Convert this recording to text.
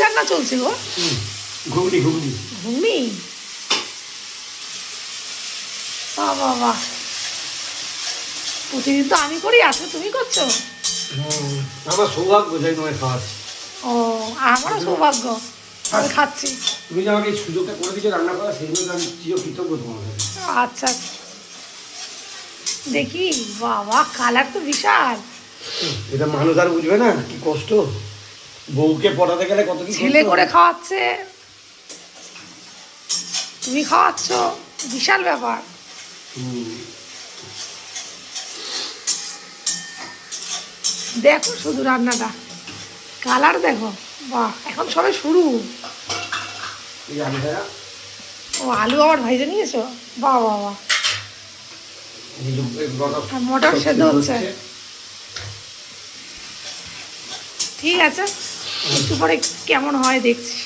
রান্না চলছে গো? ঘুগনি ঘুগনি ঘুগনি। বাবা, প্রতিদিন তো আমি করি, আজকে তুমি করছো? আমার সৌভাগ্য যাই তোমায় খাওয়াচ্ছি। ও, আমারও সৌভাগ্য, আমি খাচ্ছি। তুমি যে আমাকে এই সুযোগটা করে দিচ্ছ রান্না করা, সেই জন্য আমি চিরকৃতজ্ঞ তোমার কাছে। আচ্ছা, দেখি। বাবা, কালার তো বিশাল। এটা মানুষ আর বুঝবে না কি কষ্ট, বউকে পড়াতে গেলে কত কি ছেলে করে খাওয়াচ্ছে, তুমি খাওয়াচ্ছ, বিশাল ব্যাপার। দেখো শুধু রান্নাটা, কালার দেখো। বাহ, এখন সবে শুরু। ও, আলু আবার ভাইজে নিয়েছো? বাহ বাহ বাহ। আর মটর সেদ্ধ হচ্ছে। ঠিক আছে, একটু পরে কেমন হয় দেখছি।